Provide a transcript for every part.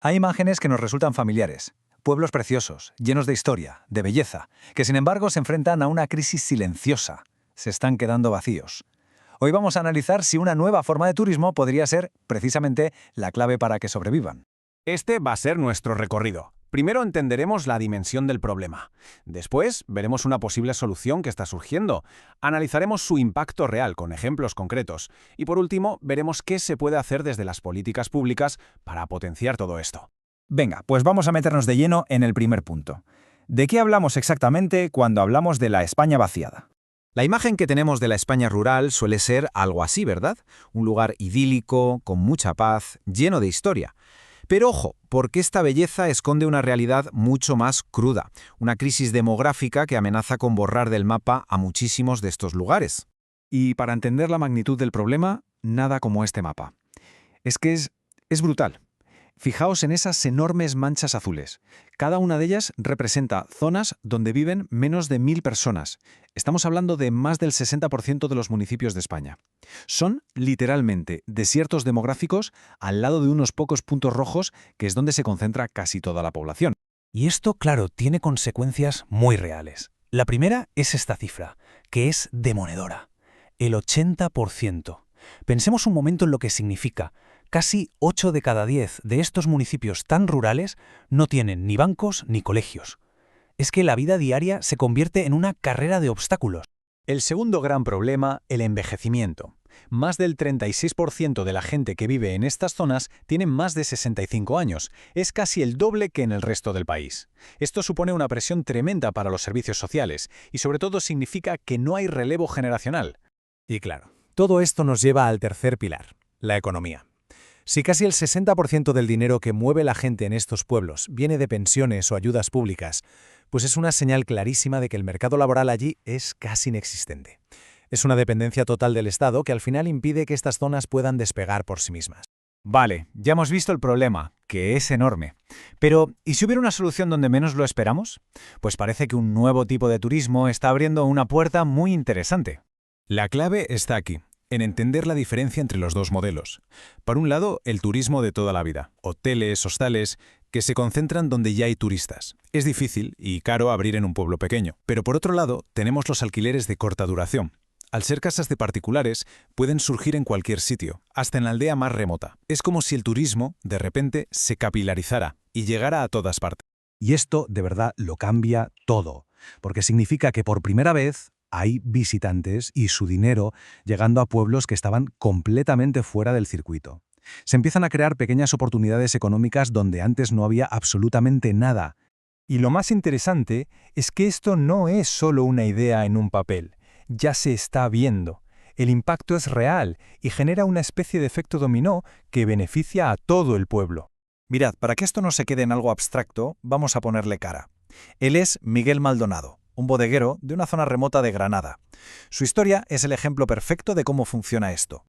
Hay imágenes que nos resultan familiares. Pueblos preciosos, llenos de historia, de belleza, que sin embargo se enfrentan a una crisis silenciosa. Se están quedando vacíos. Hoy vamos a analizar si una nueva forma de turismo podría ser, precisamente, la clave para que sobrevivan. Este va a ser nuestro recorrido. Primero entenderemos la dimensión del problema. Después veremos una posible solución que está surgiendo. Analizaremos su impacto real con ejemplos concretos. Y por último, veremos qué se puede hacer desde las políticas públicas para potenciar todo esto. Venga, pues vamos a meternos de lleno en el primer punto. ¿De qué hablamos exactamente cuando hablamos de la España vaciada? La imagen que tenemos de la España rural suele ser algo así, ¿verdad? Un lugar idílico, con mucha paz, lleno de historia. Pero ojo, porque esta belleza esconde una realidad mucho más cruda, una crisis demográfica que amenaza con borrar del mapa a muchísimos de estos lugares. Y para entender la magnitud del problema, nada como este mapa. Es brutal. Fijaos en esas enormes manchas azules. Cada una de ellas representa zonas donde viven menos de 1000 personas. Estamos hablando de más del 60% de los municipios de España. Son, literalmente, desiertos demográficos al lado de unos pocos puntos rojos, que es donde se concentra casi toda la población. Y esto, claro, tiene consecuencias muy reales. La primera es esta cifra, que es demoledora. El 80%. Pensemos un momento en lo que significa. Casi 8 de cada 10 de estos municipios tan rurales no tienen ni bancos ni colegios. Es que la vida diaria se convierte en una carrera de obstáculos. El segundo gran problema, el envejecimiento. Más del 36% de la gente que vive en estas zonas tiene más de 65 años. Es casi el doble que en el resto del país. Esto supone una presión tremenda para los servicios sociales y sobre todo significa que no hay relevo generacional. Y claro, todo esto nos lleva al tercer pilar, la economía. Si casi el 60% del dinero que mueve la gente en estos pueblos viene de pensiones o ayudas públicas, pues es una señal clarísima de que el mercado laboral allí es casi inexistente. Es una dependencia total del Estado que al final impide que estas zonas puedan despegar por sí mismas. Vale, ya hemos visto el problema, que es enorme. Pero, ¿y si hubiera una solución donde menos lo esperamos? Pues parece que un nuevo tipo de turismo está abriendo una puerta muy interesante. La clave está aquí, en entender la diferencia entre los dos modelos. Por un lado, el turismo de toda la vida, hoteles, hostales, que se concentran donde ya hay turistas. Es difícil y caro abrir en un pueblo pequeño. Pero por otro lado, tenemos los alquileres de corta duración. Al ser casas de particulares, pueden surgir en cualquier sitio, hasta en la aldea más remota. Es como si el turismo, de repente, se capilarizara y llegara a todas partes. Y esto, de verdad, lo cambia todo, porque significa que por primera vez hay visitantes y su dinero llegando a pueblos que estaban completamente fuera del circuito. Se empiezan a crear pequeñas oportunidades económicas donde antes no había absolutamente nada. Y lo más interesante es que esto no es solo una idea en un papel. Ya se está viendo. El impacto es real y genera una especie de efecto dominó que beneficia a todo el pueblo. Mirad, para que esto no se quede en algo abstracto, vamos a ponerle cara. Él es Miguel Maldonado, un bodeguero de una zona remota de Granada. Su historia es el ejemplo perfecto de cómo funciona esto.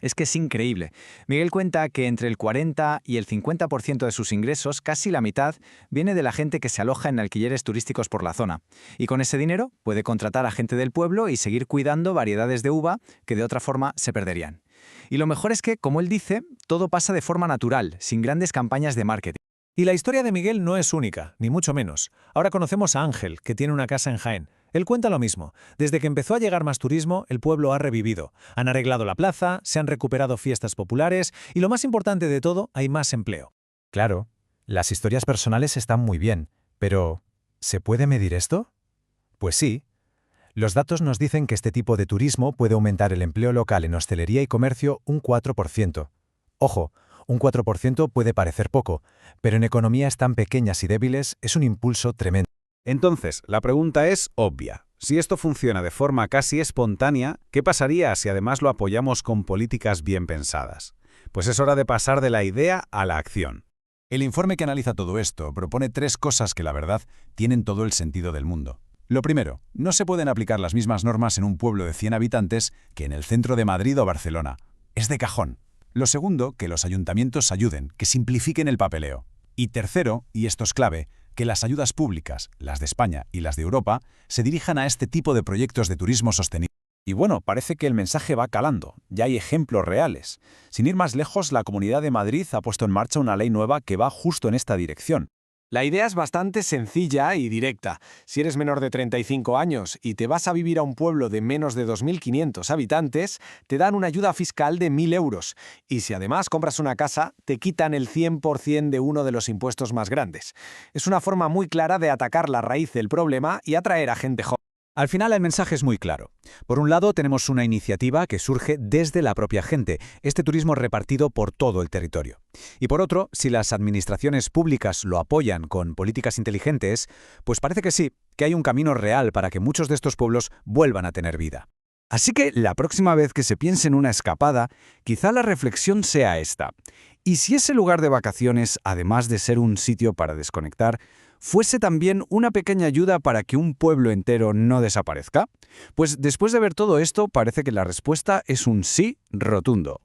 Es que es increíble. Miguel cuenta que entre el 40 y el 50% de sus ingresos, casi la mitad, viene de la gente que se aloja en alquileres turísticos por la zona. Y con ese dinero puede contratar a gente del pueblo y seguir cuidando variedades de uva que de otra forma se perderían. Y lo mejor es que, como él dice, todo pasa de forma natural, sin grandes campañas de marketing. Y la historia de Miguel no es única, ni mucho menos. Ahora conocemos a Ángel, que tiene una casa en Jaén. Él cuenta lo mismo. Desde que empezó a llegar más turismo, el pueblo ha revivido. Han arreglado la plaza, se han recuperado fiestas populares y lo más importante de todo, hay más empleo. Claro, las historias personales están muy bien, pero ¿se puede medir esto? Pues sí. Los datos nos dicen que este tipo de turismo puede aumentar el empleo local en hostelería y comercio un 4%. Ojo, un 4% puede parecer poco, pero en economías tan pequeñas y débiles es un impulso tremendo. Entonces, la pregunta es obvia. Si esto funciona de forma casi espontánea, ¿qué pasaría si además lo apoyamos con políticas bien pensadas? Pues es hora de pasar de la idea a la acción. El informe que analiza todo esto propone 3 cosas que la verdad tienen todo el sentido del mundo. Lo primero, no se pueden aplicar las mismas normas en un pueblo de 100 habitantes que en el centro de Madrid o Barcelona. Es de cajón. Lo segundo, que los ayuntamientos ayuden, que simplifiquen el papeleo. Y tercero, y esto es clave, que las ayudas públicas, las de España y las de Europa, se dirijan a este tipo de proyectos de turismo sostenible. Y bueno, parece que el mensaje va calando, ya hay ejemplos reales. Sin ir más lejos, la Comunidad de Madrid ha puesto en marcha una ley nueva que va justo en esta dirección. La idea es bastante sencilla y directa. Si eres menor de 35 años y te vas a vivir a un pueblo de menos de 2.500 habitantes, te dan una ayuda fiscal de 1.000 euros. Y si además compras una casa, te quitan el 100% de uno de los impuestos más grandes. Es una forma muy clara de atacar la raíz del problema y atraer a gente joven. Al final el mensaje es muy claro. Por un lado tenemos una iniciativa que surge desde la propia gente, este turismo repartido por todo el territorio. Y por otro, si las administraciones públicas lo apoyan con políticas inteligentes, pues parece que sí, que hay un camino real para que muchos de estos pueblos vuelvan a tener vida. Así que la próxima vez que se piense en una escapada, quizá la reflexión sea esta. ¿Y si ese lugar de vacaciones, además de ser un sitio para desconectar, fuese también una pequeña ayuda para que un pueblo entero no desaparezca? Pues después de ver todo esto, parece que la respuesta es un sí rotundo.